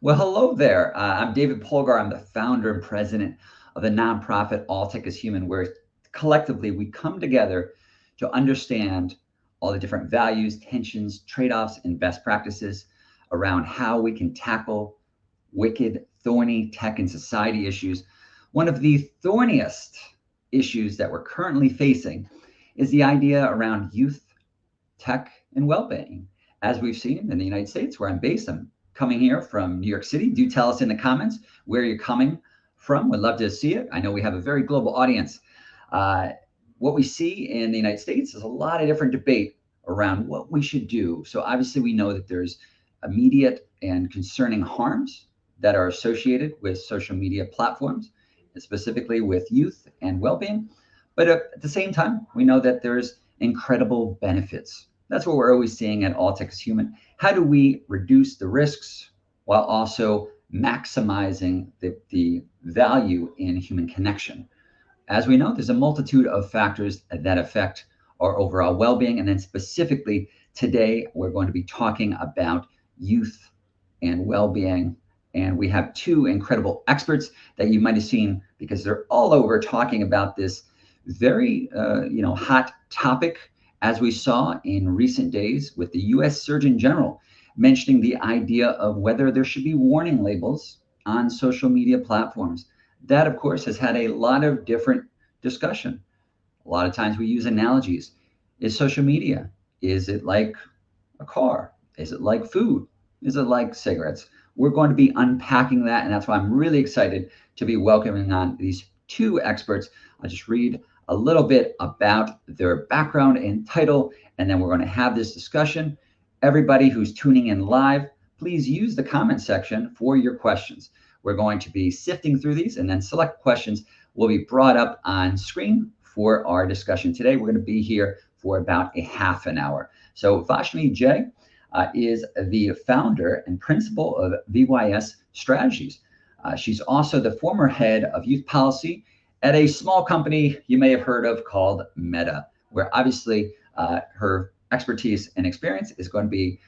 Well, hello there. I'm David Polgar. I'm the founder and president of the nonprofit All Tech is Human, where collectively we come together to understand all the different values, tensions, trade offs, and best practices around how we can tackle wicked, thorny tech and society issues. One of the thorniest issues that we're currently facing is the idea around youth, tech, and well being. As we've seen in the United States, where I'm based, I'm coming here from New York City. Do tell us in the comments where you're coming from. We'd love to see it. I know we have a very global audience. Uh, what we see in the United States is a lot of different debate around what we should do. So obviously, we know that there's immediate and concerning harms that are associated with social media platforms, specifically with youth and well-being. But at the same time, we know that there's incredible benefits. That's what we're always seeing at All Tech is Human. How do we reduce the risks while also maximizing the value in human connection? As we know, there's a multitude of factors that affect our overall well-being. And then specifically today, we're going to be talking about youth and well-being. And we have two incredible experts that you might have seen because they're all over talking about this very hot topic, as we saw in recent days with the U.S. Surgeon General mentioning the idea of whether there should be warning labels on social media platforms. That, of course, has had a lot of different discussion. A lot of times we use analogies. Is social media, is it like a car? Is it like food? Is it like cigarettes? We're going to be unpacking that, and that's why I'm really excited to be welcoming on these two experts. I'll just read a little bit about their background and title, and then we're going to have this discussion. Everybody who's tuning in live, please use the comment section for your questions. We're going to be sifting through these, and then select questions will be brought up on screen for our discussion today. We're going to be here for about a half an hour. So Vashmi J is the founder and principal of VYS Strategies. She's also the former head of youth policy at a small company you may have heard of called Meta, where obviously her expertise and experience is going to be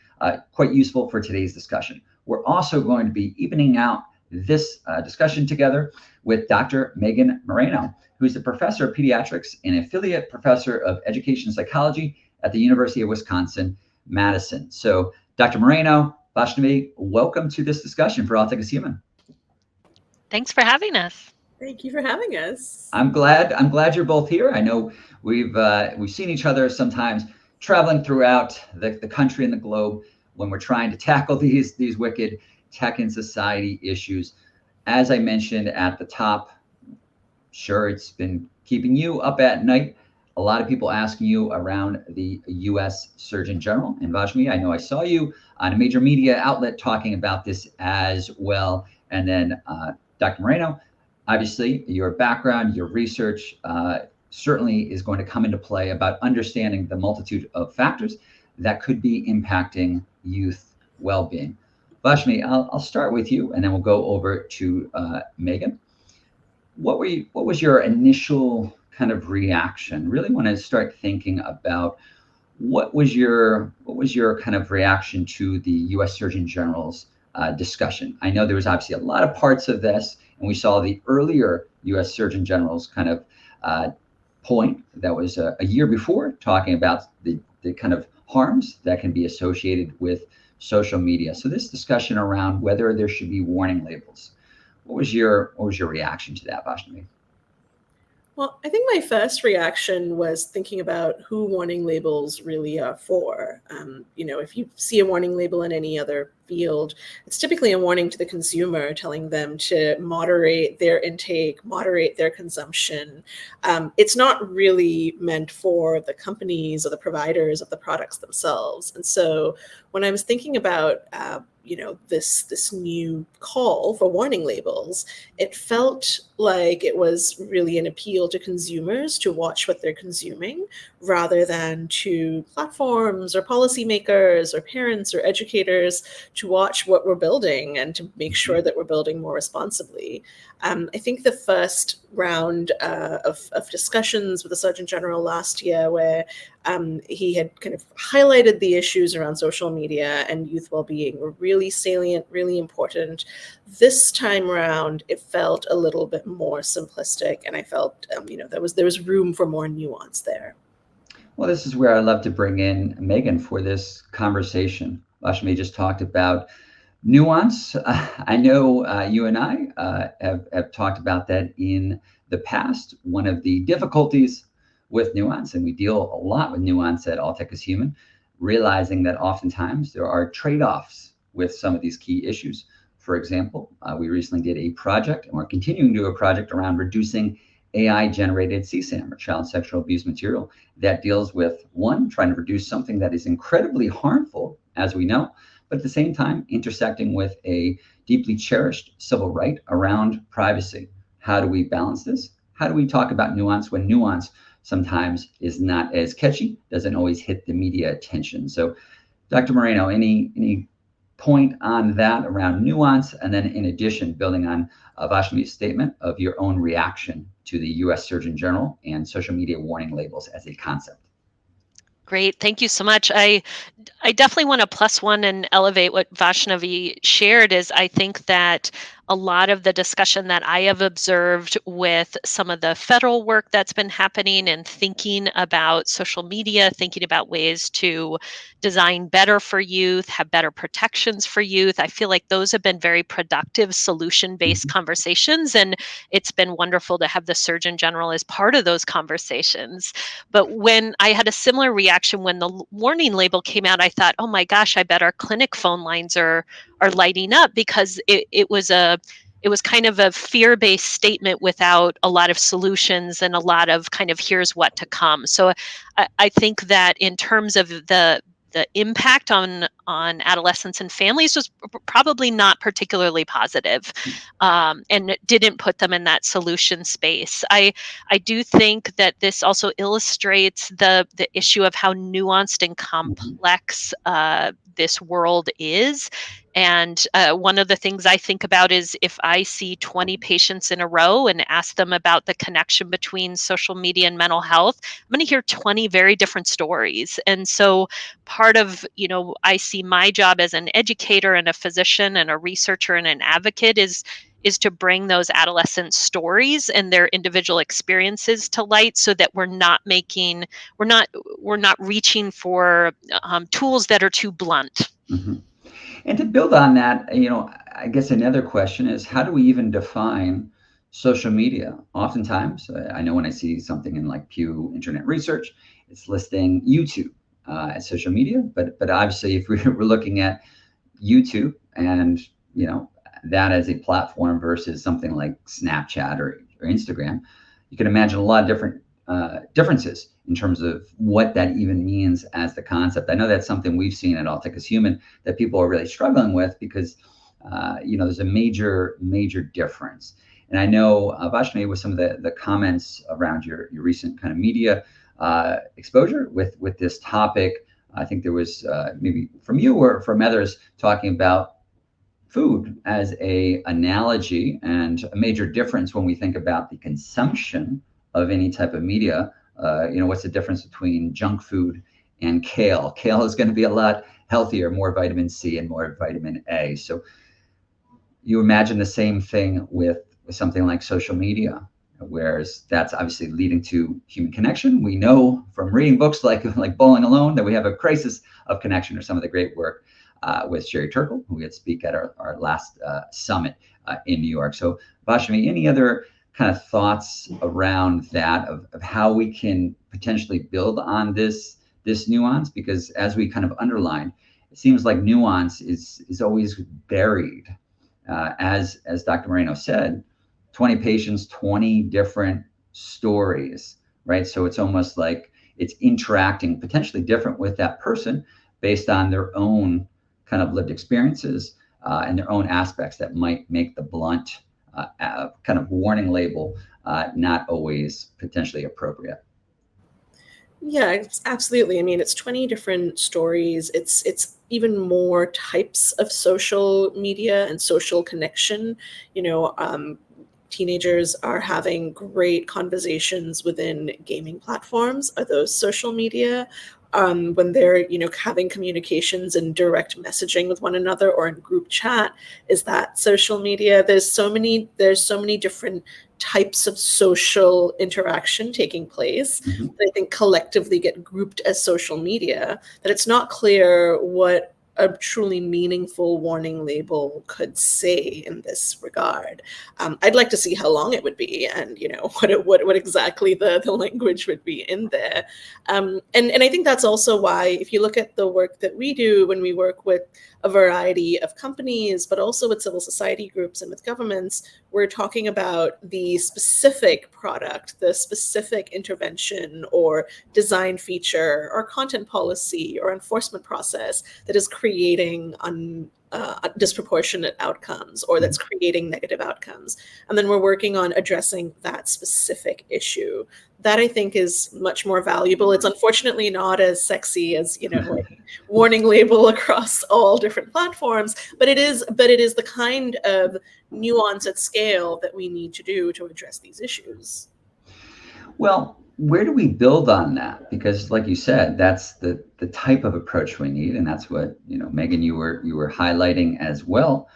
quite useful for today's discussion. We're also going to be evening out this discussion together with Dr. Megan Moreno, who's the professor of pediatrics and affiliate professor of education psychology at the University of Wisconsin-Madison. So Dr. Moreno, Vashnavi, welcome to this discussion for All Tech is Human. Thanks for having us. Thank you for having us. I'm glad you're both here. I know we've seen each other sometimes traveling throughout the country and the globe when we're trying to tackle these wicked tech and society issues. As I mentioned at the top, sure, it's been keeping you up at night. A lot of people asking you around the U.S. Surgeon General. And Vashmi, I know I saw you on a major media outlet talking about this as well. And then Dr. Moreno, obviously, your background, your research certainly is going to come into play about understanding the multitude of factors that could be impacting youth well-being. Vashmi, I'll start with you, and then we'll go over to Megan. What was your initial kind of reaction? Really want to start thinking about what was your kind of reaction to the U.S. Surgeon General's discussion? I know there was obviously a lot of parts of this, and we saw the earlier U.S. Surgeon General's kind of point that was a year before, talking about the kind of harms that can be associated with social media. So this discussion around whether there should be warning labels. What was your reaction to that, Vashnavi? Well, I think my first reaction was thinking about who warning labels really are for. If you see a warning label in any other field, it's typically a warning to the consumer telling them to moderate their intake, moderate their consumption. It's not really meant for the companies or the providers of the products themselves. And so when I was thinking about this new call for warning labels, it felt like it was really an appeal to consumers to watch what they're consuming rather than to platforms or policymakers or parents or educators to watch what we're building and to make sure that we're building more responsibly. I think the first round of discussions with the Surgeon General last year, where he had kind of highlighted the issues around social media and youth well-being, were really salient, really important. This time around, it felt a little bit more simplistic, and I felt there was room for more nuance there. Well, this is where I love to bring in Megan for this conversation. Lashmi just talked about nuance. I know you and I have talked about that in the past. One of the difficulties with nuance, and we deal a lot with nuance at All Tech is Human, realizing that oftentimes there are trade-offs with some of these key issues. For example, we recently did a project, and we're continuing to do a project around reducing AI-generated CSAM, or child sexual abuse material, that deals with, one, trying to reduce something that is incredibly harmful, as we know, but at the same time intersecting with a deeply cherished civil right around privacy. How do we balance this? How do we talk about nuance when nuance sometimes is not as catchy, doesn't always hit the media attention? So, Dr. Moreno, any point on that around nuance, and then in addition, building on Vashmi's statement of your own reaction to the U.S. Surgeon General and social media warning labels as a concept? Great. Thank you so much. I definitely want to plus one and elevate what Vaishnavi shared. Is I think that a lot of the discussion that I have observed with some of the federal work that's been happening and thinking about social media, thinking about ways to design better for youth, have better protections for youth, I feel like those have been very productive solution-based conversations. And it's been wonderful to have the Surgeon General as part of those conversations. But when I had a similar reaction when the warning label came out, I thought, oh my gosh, I bet our clinic phone lines are lighting up, because it was kind of a fear-based statement without a lot of solutions and a lot of kind of here's what to come. So I think that in terms of the impact on adolescents and families was probably not particularly positive, and didn't put them in that solution space. I do think that this also illustrates the issue of how nuanced and complex this world is. And one of the things I think about is if I see 20 patients in a row and ask them about the connection between social media and mental health, I'm going to hear 20 very different stories. And so part of, I see my job as an educator and a physician and a researcher and an advocate is to bring those adolescent stories and their individual experiences to light, so that we're not reaching for tools that are too blunt. Mm-hmm. And to build on that, I guess another question is, how do we even define social media? Oftentimes, I know when I see something in like Pew Internet Research, it's listing YouTube as social media, but obviously if we're looking at YouTube and that as a platform versus something like Snapchat or Instagram, you can imagine a lot of different differences in terms of what that even means as the concept. I know that's something we've seen at All Tech is Human that people are really struggling with, because there's a major difference. And I know Vashmi, with some of the comments around your recent kind of media exposure with this topic, I think there was maybe from you or from others talking about food as a analogy, and a major difference when we think about the consumption of any type of media. What's the difference between junk food and kale? Kale is going to be a lot healthier, more vitamin C and more vitamin A. So you imagine the same thing with something like social media, whereas that's obviously leading to human connection. We know from reading books like Bowling Alone that we have a crisis of connection, or some of the great work with Sherry Turkle, who we had speak at our last summit in New York. So Vashmi, any other kind of thoughts around that of how we can potentially build on this nuance? Because as we kind of underlined, it seems like nuance is always buried. As Dr. Moreno said, 20 patients, 20 different stories, right? So it's almost like it's interacting potentially different with that person based on their own kind of lived experiences and their own aspects that might make the blunt kind of warning label not always potentially appropriate. Yeah, absolutely. I mean, it's 20 different stories. It's even more types of social media and social connection. You know, teenagers are having great conversations within gaming platforms. Are those social media? When they're, having communications and direct messaging with one another or in group chat, is that social media? There's so many different types of social interaction taking place Mhm. that I think collectively get grouped as social media, that it's not clear what a truly meaningful warning label could say in this regard. I'd like to see how long it would be, and what exactly the language would be in there. And I think that's also why, if you look at the work that we do when we work with a variety of companies, but also with civil society groups and with governments, we're talking about the specific product, the specific intervention or design feature or content policy or enforcement process that is creating disproportionate outcomes or that's creating negative outcomes. And then we're working on addressing that specific issue. That I think is much more valuable. It's unfortunately not as sexy as, like warning label across all different platforms, but it is the kind of nuance at scale that we need to do to address these issues. Well, where do we build on that? Because, like you said, that's the type of approach we need, and that's what Megan, you were highlighting as well.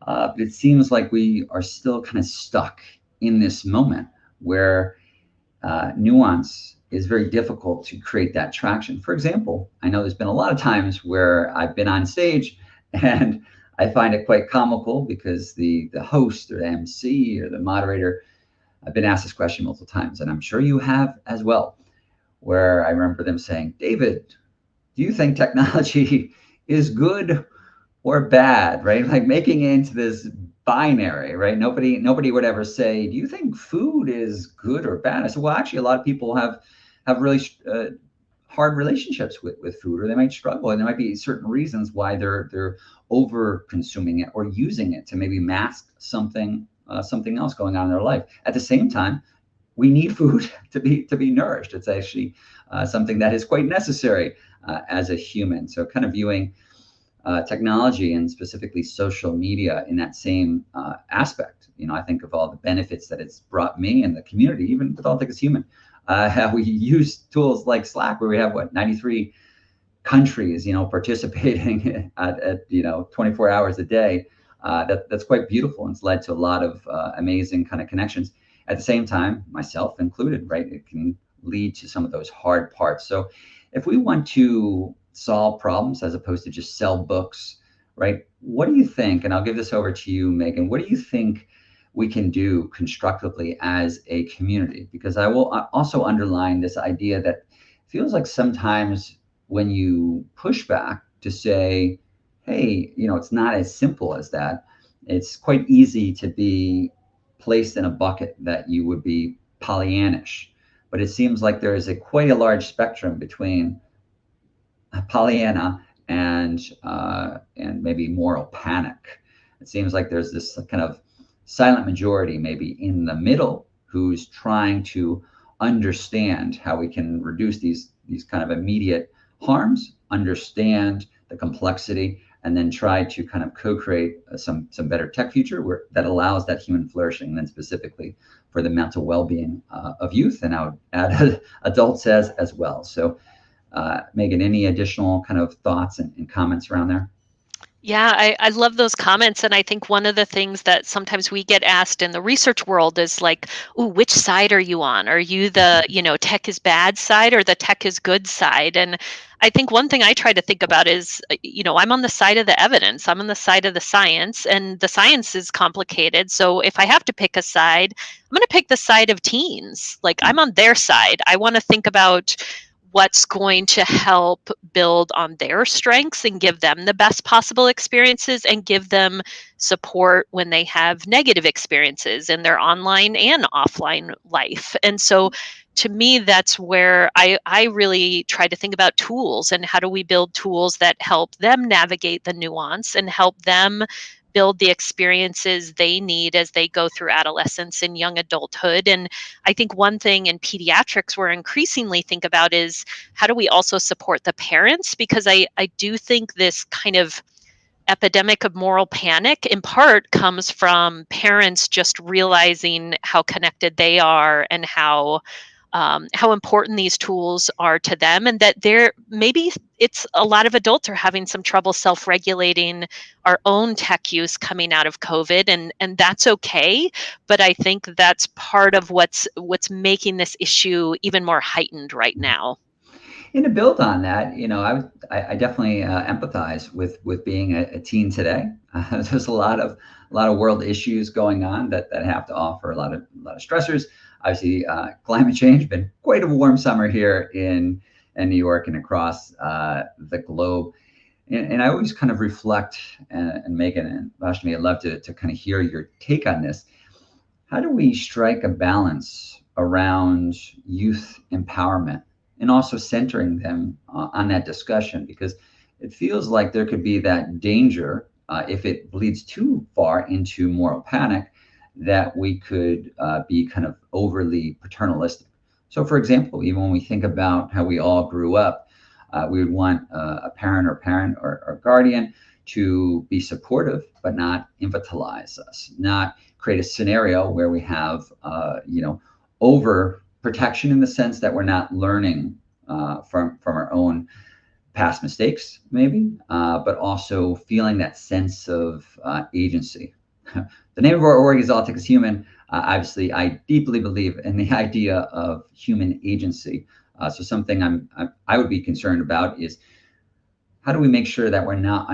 But it seems like we are still kind of stuck in this moment where nuance is very difficult to create that traction. For example, I know there's been a lot of times where I've been on stage and I find it quite comical because the host or the MC or the moderator, I've been asked this question multiple times, and I'm sure you have as well, where I remember them saying, David, do you think technology is good or bad, right? Like making it into this binary, right? Nobody would ever say, "Do you think food is good or bad?" I said, "Well, actually, a lot of people have really hard relationships with food, or they might struggle, and there might be certain reasons why they're over consuming it or using it to maybe mask something else going on in their life. At the same time, we need food to be nourished. It's actually something that is quite necessary as a human. So, kind of viewing technology and specifically social media in that same aspect. I think of all the benefits that it's brought me and the community, even with All Things Human. How we use tools like Slack, where we have 93 countries, participating at 24 hours a day. That's quite beautiful, and it's led to a lot of amazing kind of connections. At the same time, myself included, right? It can lead to some of those hard parts. So, if we want to solve problems as opposed to just sell books, right? What do you think? And I'll give this over to you, Megan. What do you think we can do constructively as a community? Because I will also underline this idea that it feels like sometimes when you push back to say, hey, it's not as simple as that, it's quite easy to be placed in a bucket that you would be Pollyannish. But it seems like there is quite a large spectrum between Pollyanna and maybe moral panic. It seems like there's this kind of silent majority, maybe in the middle, who's trying to understand how we can reduce these kind of immediate harms, understand the complexity, and then try to kind of co-create some better tech future that allows that human flourishing, and then specifically for the mental well-being of youth, and I would add adults as well. So Megan, any additional kind of thoughts and comments around there? Yeah, I love those comments. And I think one of the things that sometimes we get asked in the research world is like, "Ooh, which side are you on? Are you the, tech is bad side or the tech is good side?" And I think one thing I try to think about is, I'm on the side of the evidence, I'm on the side of the science, and the science is complicated. So if I have to pick a side, I'm going to pick the side of teens. Like, I'm on their side. I want to think about what's going to help build on their strengths and give them the best possible experiences and give them support when they have negative experiences in their online and offline life. And so to me, that's where I really try to think about tools and how do we build tools that help them navigate the nuance and help them build the experiences they need as they go through adolescence and young adulthood. And I think one thing in pediatrics we're increasingly think about is how do we also support the parents? Because I do think this kind of epidemic of moral panic in part comes from parents just realizing how connected they are and how important these tools are to them, and that they're maybe it's a lot of adults are having some trouble self-regulating our own tech use coming out of COVID, and that's okay. But I think that's part of what's making this issue even more heightened right now. And to build on that, I definitely empathize with being a teen today. There's a lot of world issues going on that have to offer a lot of stressors. Obviously, climate change. Been quite a warm summer here in New York and across the globe. And I always kind of reflect, and Megan and Vashmi, I'd love to kind of hear your take on this. How do we strike a balance around youth empowerment and also centering them on that discussion? Because it feels like there could be that danger if it bleeds too far into moral panic that we could be kind of overly paternalistic. So, for example, even when we think about how we all grew up, we would want a parent or guardian to be supportive, but not infantilize us, not create a scenario where we have, over protection in the sense that we're not learning from our own past mistakes, maybe, but also feeling that sense of agency. The name of our org is All Tech is Human. Obviously, I deeply believe in the idea of human agency. So something I would be concerned about is how do we make sure that we're not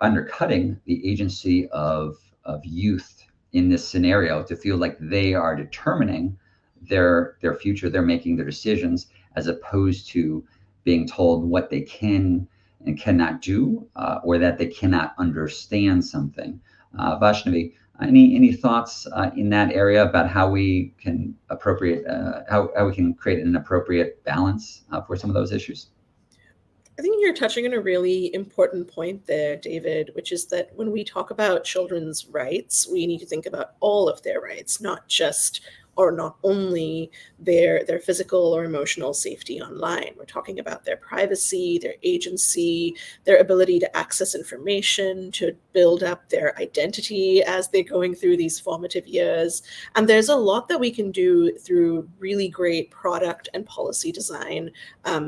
undercutting the agency of youth in this scenario to feel like they are determining their future, they're making their decisions, as opposed to being told what they can and cannot do, or that they cannot understand something. Vaishnavi, any thoughts in that area about how we can how we can create an appropriate balance for some of those issues? I think you're touching on a really important point there, David, which is that when we talk about children's rights, we need to think about all of their rights, not just or not only their physical or emotional safety online. We're talking about their privacy, their agency, their ability to access information, to build up their identity as they're going through these formative years. And there's a lot that we can do through really great product and policy design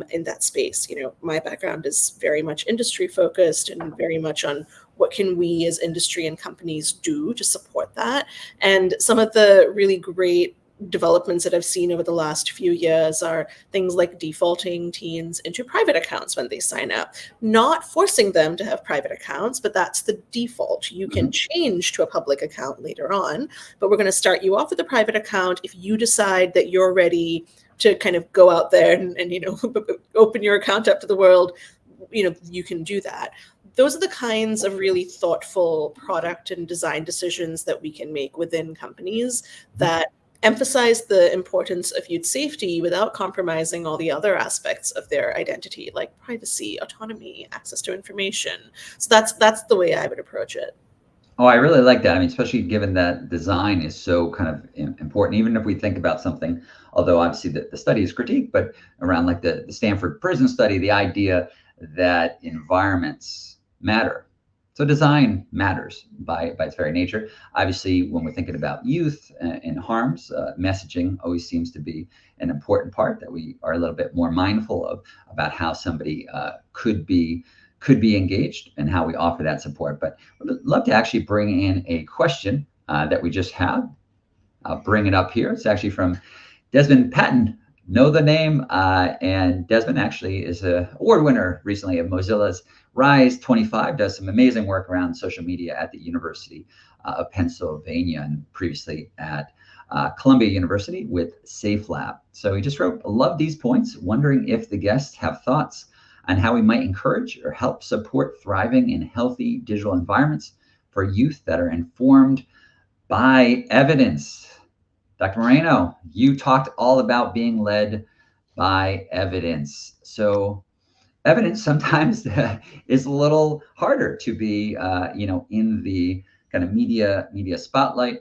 in that space. My background is very much industry focused and very much on what can we as industry and companies do to support that. And some of the really great developments that I've seen over the last few years are things like defaulting teens into private accounts when they sign up, not forcing them to have private accounts, but that's the default. You can change to a public account later on, but we're going to start you off with a private account. If you decide that you're ready to kind of go out there and open your account up to the world, you can do that. Those are the kinds of really thoughtful product and design decisions that we can make within companies that emphasize the importance of youth safety without compromising all the other aspects of their identity, like privacy, autonomy, access to information. So that's the way I would approach it. Oh, I really like that. I mean, especially given that design is so kind of important, even if we think about something, although obviously the study is critiqued, but around like the Stanford prison study, the idea that environments matter. So design matters by its very nature. Obviously, when we're thinking about youth and harms, messaging always seems to be an important part that we are a little bit more mindful of about how somebody could be engaged and how we offer that support. But I'd love to actually bring in a question that we just had. I'll bring it up here. It's actually from Desmond Patton. Know the name, and Desmond actually is an award winner recently of Mozilla's Rise 25, does some amazing work around social media at the University of Pennsylvania and previously at Columbia University with SafeLab. So he just wrote, love these points, wondering if the guests have thoughts on how we might encourage or help support thriving in healthy digital environments for youth that are informed by evidence. Dr. Moreno, you talked all about being led by evidence. So evidence sometimes is a little harder to be, in the kind of media spotlight.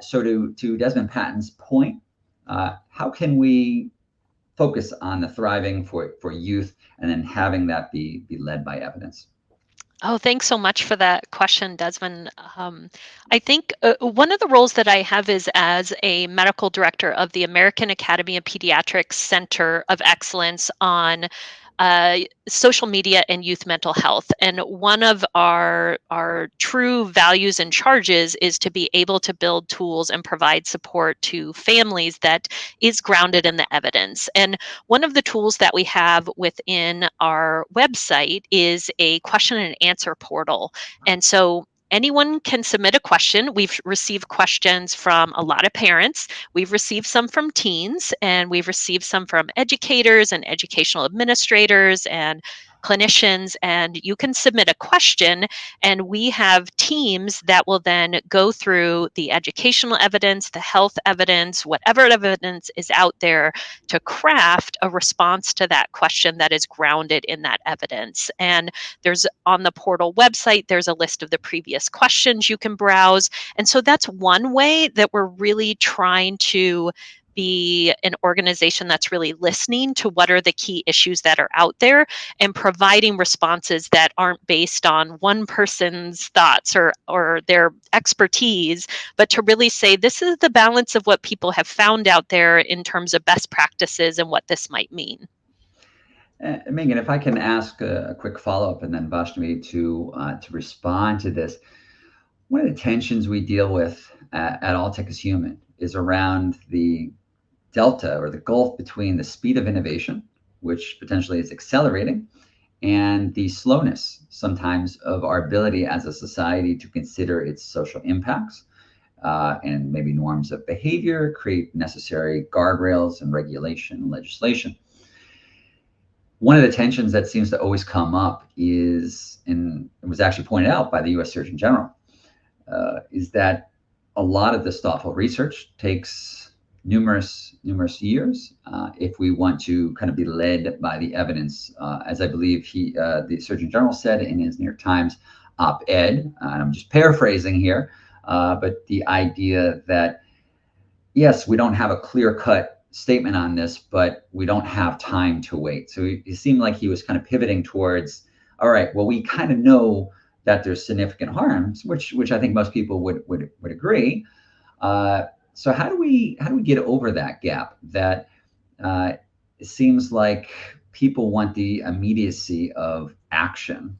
So to Desmond Patton's point, how can we focus on the thriving for youth, and then having that be led by evidence? Oh, thanks so much for that question, Desmond. I think one of the roles that I have is as a medical director of the American Academy of Pediatrics Center of Excellence on social media and youth mental health. And one of our true values and charges is to be able to build tools and provide support to families that is grounded in the evidence. And one of the tools that we have within our website is a question and answer portal. And so anyone can submit a question. We've received questions from a lot of parents. We've received some from teens, and we've received some from educators and educational administrators and clinicians. And you can submit a question, and we have teams that will then go through the educational evidence, the health evidence, whatever evidence is out there, to craft a response to that question that is grounded in that evidence. And there's on the portal website, there's a list of the previous questions you can browse. And so that's one way that we're really trying to be an organization that's really listening to what are the key issues that are out there and providing responses that aren't based on one person's thoughts or their expertise, but to really say this is the balance of what people have found out there in terms of best practices and what this might mean. Megan, if I can ask a quick follow-up, and then Vaishnavi to respond to this. One of the tensions we deal with at All Tech is Human is around the delta or the gulf between the speed of innovation, which potentially is accelerating, and the slowness sometimes of our ability as a society to consider its social impacts, and maybe norms of behavior, create necessary guardrails and regulation and legislation. One of the tensions that seems to always come up is, and it was actually pointed out by the US Surgeon General, is that a lot of this thoughtful research takes numerous years if we want to kind of be led by the evidence, as I believe the Surgeon General said in his New York Times op-ed, and I'm just paraphrasing here, but the idea that, yes, we don't have a clear-cut statement on this, but we don't have time to wait. So it seemed like he was kind of pivoting towards, all right, well, we kind of know that there's significant harms, which I think most people would agree. So how do we get over that gap? That it seems like people want the immediacy of action,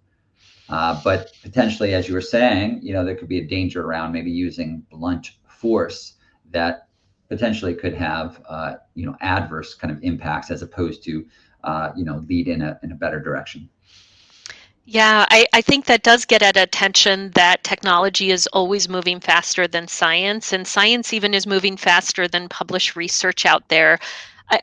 but potentially, as you were saying, there could be a danger around maybe using blunt force that potentially could have adverse kind of impacts, as opposed to lead in a better direction. Yeah, I think that does get at attention that technology is always moving faster than science, and science even is moving faster than published research out there.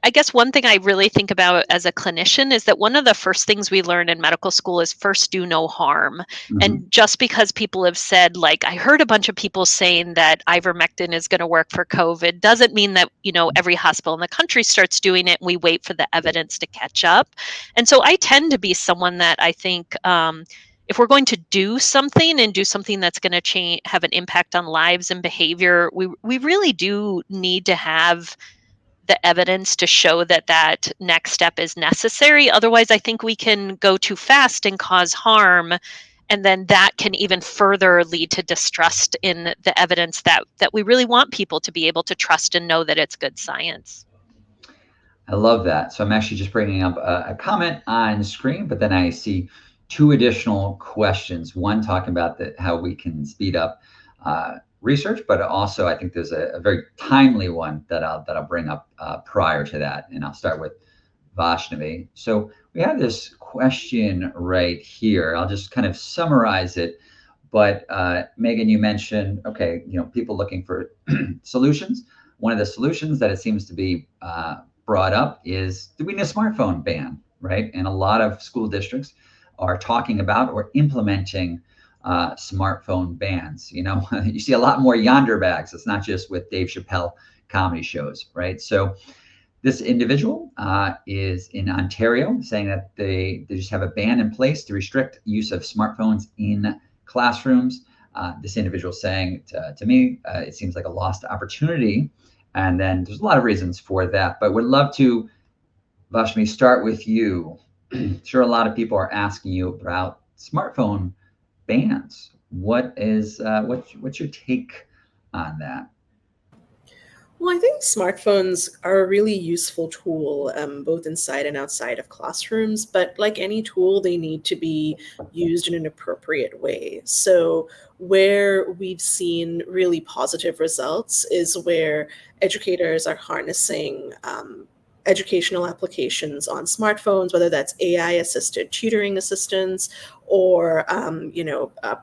I guess one thing I really think about as a clinician is that one of the first things we learn in medical school is first do no harm. Mm-hmm. And just because people have said, like, I heard a bunch of people saying that ivermectin is going to work for COVID, doesn't mean that, every hospital in the country starts doing it and we wait for the evidence to catch up. And so I tend to be someone that I think, if we're going to do something and do something that's going to have an impact on lives and behavior, we really do need to have the evidence to show that next step is necessary. Otherwise, I think we can go too fast and cause harm. And then that can even further lead to distrust in the evidence that we really want people to be able to trust and know that it's good science. I love that. So I'm actually just bringing up a comment on screen, but then I see two additional questions. One talking about how we can speed up research, but also I think there's a very timely one that I'll bring up prior to that, and I'll start with Vaishnavi. So we have this question right here. I'll just kind of summarize it. But Megan, you mentioned, okay, people looking for solutions. One of the solutions that it seems to be brought up is, do we need a smartphone ban, right? And a lot of school districts are talking about or implementing smartphone bans. You see a lot more yonder bags. It's not just with Dave Chappelle comedy shows, right? So This individual is in Ontario, saying that they just have a ban in place to restrict use of smartphones in classrooms. This individual saying to me, it seems like a lost opportunity. And then there's a lot of reasons for that, but would love to, Vashmi, start with you. Sure, a lot of people are asking you about smartphone bans. What's your take on that? Well, I think smartphones are a really useful tool, both inside and outside of classrooms. But like any tool, they need to be used in an appropriate way. So, where we've seen really positive results is where educators are harnessing educational applications on smartphones, whether that's AI assisted tutoring assistance or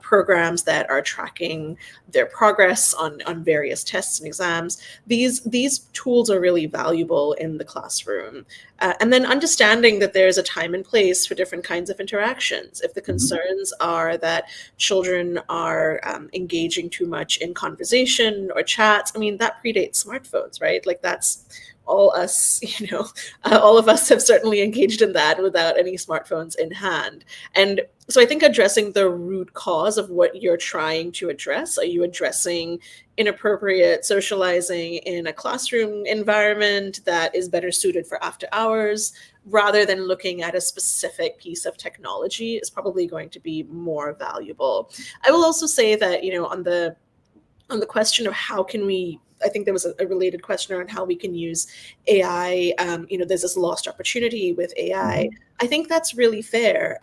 programs that are tracking their progress on various tests and exams. These tools are really valuable in the classroom. And then understanding that there's a time and place for different kinds of interactions. If the concerns are that children are engaging too much in conversation or chats, I mean, that predates smartphones, right? Like that's all us, all of us have certainly engaged in that without any smartphones in hand. And so I think addressing the root cause of what you're trying to address, are you addressing inappropriate socializing in a classroom environment that is better suited for after hours, rather than looking at a specific piece of technology, is probably going to be more valuable. I will also say that, on the question of how can we, I think there was a related question around how we can use AI. There's this lost opportunity with AI. I think that's really fair.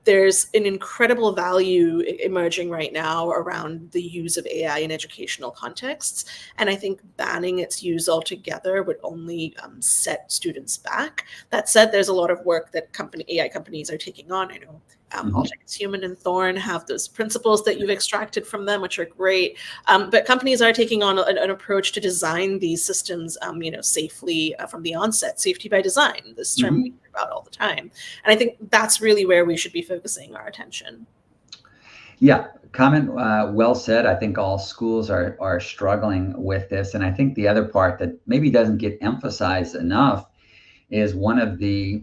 There's an incredible value emerging right now around the use of AI in educational contexts. And I think banning its use altogether would only set students back. That said, there's a lot of work that AI companies are taking on. I know Alltech is Human and Thorn have those principles that you've extracted from them, which are great. But companies are taking on an approach to design these systems, safely from the onset. Safety by design, this term we hear about all the time. And I think that's really where we should be focusing our attention. Yeah, comment well said. I think all schools are struggling with this. And I think the other part that maybe doesn't get emphasized enough is one of the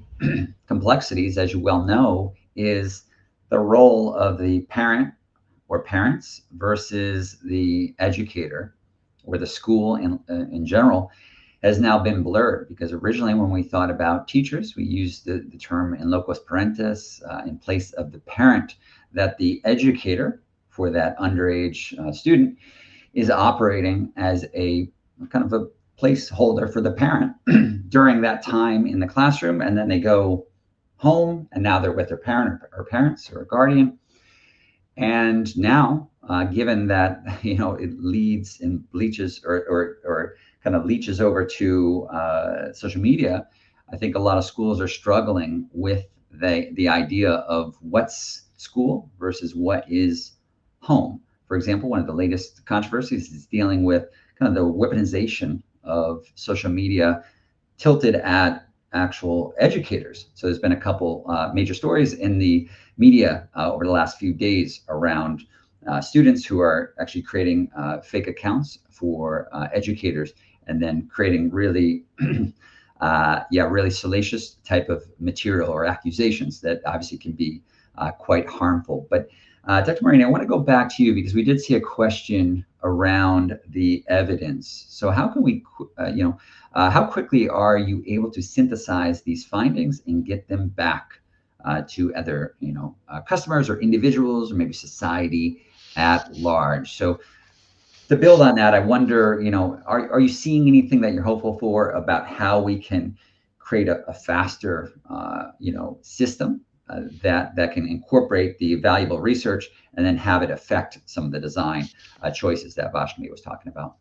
complexities, as you well know, is the role of the parent or parents versus the educator or the school in general has now been blurred, because originally when we thought about teachers, we used the term in locus parentis in place of the parent, that the educator for that underage student is operating as a kind of a placeholder for the parent during that time in the classroom, and then they go home and now they're with their parent or parents or a guardian. And now, given that it leads and bleaches or kind of leaches over to social media, I think a lot of schools are struggling with the idea of what's school versus what is home. For example, one of the latest controversies is dealing with kind of the weaponization of social media tilted at actual educators. So there's been a couple major stories in the media over the last few days around students who are actually creating fake accounts for educators and then creating really, really salacious type of material or accusations that obviously can be quite harmful. But Dr. Marini, I want to go back to you because we did see a question around the evidence. So how can we, how quickly are you able to synthesize these findings and get them back to other, customers or individuals or maybe society at large? So to build on that, I wonder, are you seeing anything that you're hopeful for about how we can create a faster, system that can incorporate the valuable research and then have it affect some of the design choices that Vashmi was talking about?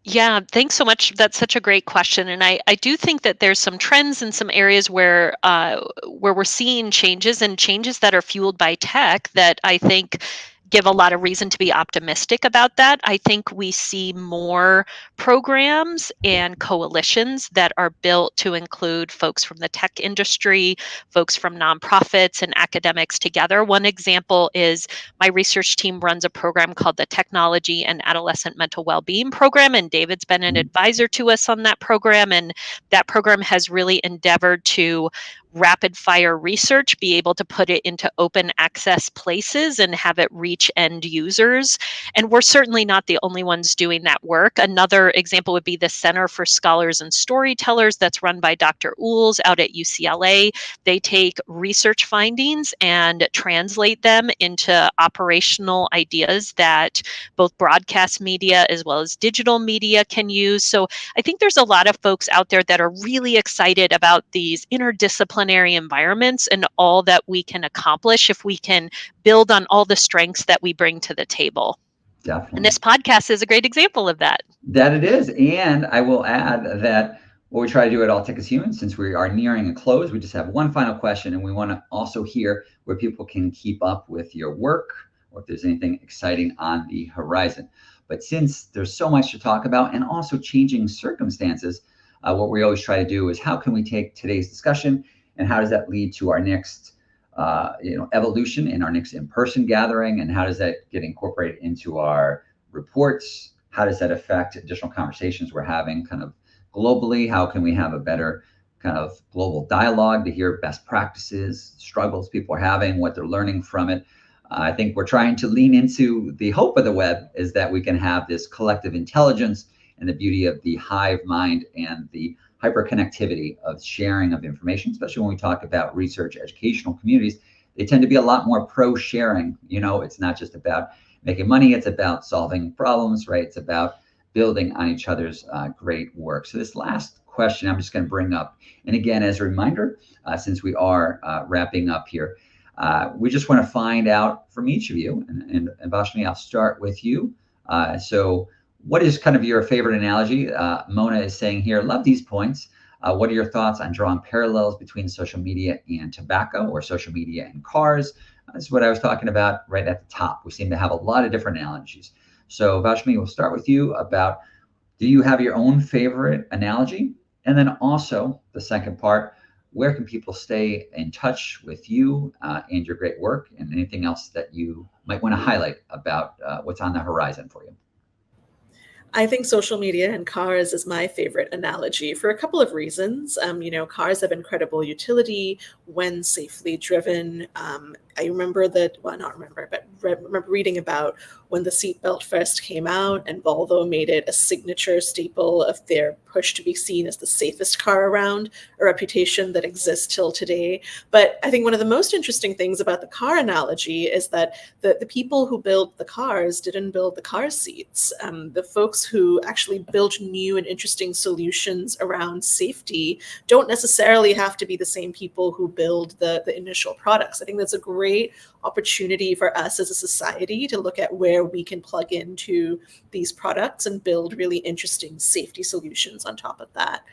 Yeah, thanks so much. That's such a great question, and I do think that there's some trends in some areas where we're seeing changes and changes that are fueled by tech that I think give a lot of reason to be optimistic about that. I think we see more programs and coalitions that are built to include folks from the tech industry, folks from nonprofits and academics together. One example is my research team runs a program called the Technology and Adolescent Mental Wellbeing Program, and David's been an advisor to us on that program, and that program has really endeavored to rapid fire research, be able to put it into open access places and have it reach end users. And we're certainly not the only ones doing that work. Another example would be the Center for Scholars and Storytellers that's run by Dr. Ools out at UCLA. They take research findings and translate them into operational ideas that both broadcast media as well as digital media can use. So I think there's a lot of folks out there that are really excited about these interdisciplinary environments and all that we can accomplish if we can build on all the strengths that we bring to the table. Definitely. And this podcast is a great example of that. That it is. And I will add that what we try to do at All Tech is Human, since we are nearing a close, we just have one final question, and we want to also hear where people can keep up with your work or if there's anything exciting on the horizon. But since there's so much to talk about and also changing circumstances, what we always try to do is how can we take today's discussion and how does that lead to our next evolution in our next in-person gathering, and how does that get incorporated into our reports? How does that affect additional conversations we're having kind of globally? How can we have a better kind of global dialogue to hear best practices, struggles people are having, what they're learning from it? I think we're trying to lean into the hope of the web is that we can have this collective intelligence and the beauty of the hive mind and the hyperconnectivity of sharing of information, especially when we talk about research educational communities. They tend to be a lot more pro sharing. It's not just about making money, it's about solving problems, right? It's about building on each other's great work. So this last question I'm just going to bring up, and again, as a reminder, since we are wrapping up here, we just want to find out from each of you, and Vashmi, I'll start with you. So what is kind of your favorite analogy? Mona is saying here, love these points. What are your thoughts on drawing parallels between social media and tobacco, or social media and cars? This is what I was talking about right at the top. We seem to have a lot of different analogies. So Vashmi, we'll start with you about, do you have your own favorite analogy? And then also the second part, where can people stay in touch with you and your great work, and anything else that you might want to highlight about what's on the horizon for you? I think social media and cars is my favorite analogy for a couple of reasons. Cars have incredible utility when safely driven. I remember remember reading about when the seatbelt first came out, and Volvo made it a signature staple of their push to be seen as the safest car around, a reputation that exists till today. But I think one of the most interesting things about the car analogy is that the people who built the cars didn't build the car seats. The folks who actually built new and interesting solutions around safety don't necessarily have to be the same people who build the initial products. I think that's a great opportunity for us as a society to look at where we can plug into these products and build really interesting safety solutions on top of that.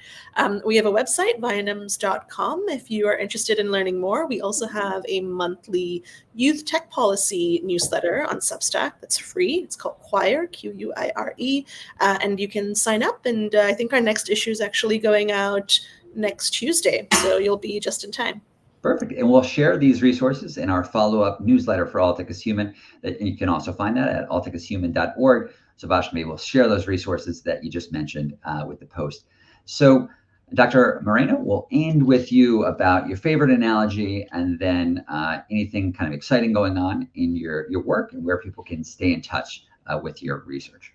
We have a website, vianims.com, if you are interested in learning more. We also have a monthly youth tech policy newsletter on Substack that's free. It's called Quire, Quire, and you can sign up. And I think our next issue is actually going out next Tuesday, so you'll be just in time. Perfect. And we'll share these resources in our follow-up newsletter for All Tech is Human. And you can also find that at alltechishuman.org. So Vashmi will share those resources that you just mentioned with the post. So Dr. Moreno, we'll end with you about your favorite analogy, and then anything kind of exciting going on in your work and where people can stay in touch with your research.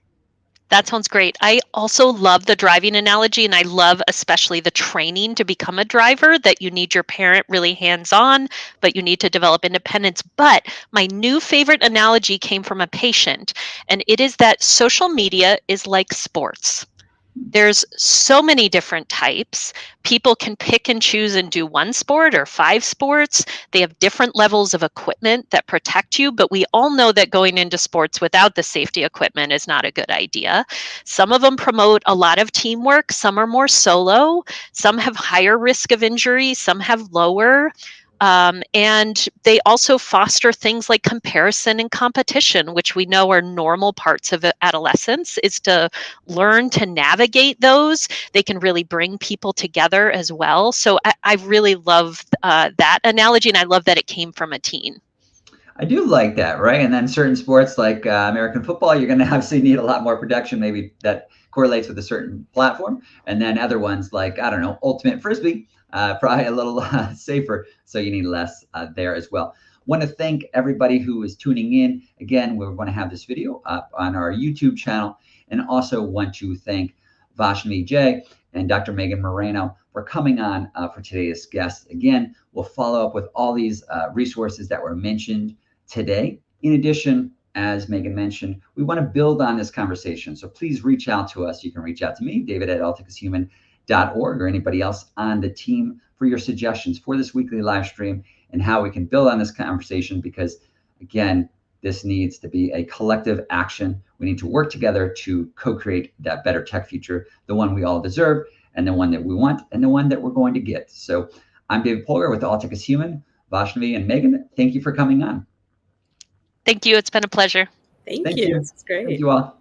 That sounds great. I also love the driving analogy, and I love especially the training to become a driver, that you need your parent really hands-on, but you need to develop independence. But my new favorite analogy came from a patient, and it is that social media is like sports. There's so many different types. People can pick and choose and do one sport or 5 sports. They have different levels of equipment that protect you, but we all know that going into sports without the safety equipment is not a good idea. Some of them promote a lot of teamwork. Some are more solo. Some have higher risk of injury. Some have lower. And they also foster things like comparison and competition, which we know are normal parts of adolescence, is to learn to navigate those. They can really bring people together as well. So I really love that analogy, and I love that it came from a teen. I do like that, right? And then certain sports like American football, you're going to obviously need a lot more production. Maybe that correlates with a certain platform. And then other ones like, I don't know, ultimate frisbee, probably a little safer. So you need less there as well. Want to thank everybody who is tuning in. Again, we're going to have this video up on our YouTube channel. And also want to thank Vaishnavi J and Dr. Megan Moreno for coming on for today's guest. Again, we'll follow up with all these resources that were mentioned today. In addition, as Megan mentioned, we want to build on this conversation. So please reach out to us. You can reach out to me, david@alltechishuman.org, or anybody else on the team for your suggestions for this weekly live stream and how we can build on this conversation, because again, this needs to be a collective action. We need to work together to co-create that better tech future, the one we all deserve, and the one that we want, and the one that we're going to get. So I'm David Polgar with All Tech is Human. Vaishnavi and Megan, thank you for coming on. Thank you. It's been a pleasure. Thank you. It's great. Thank you all.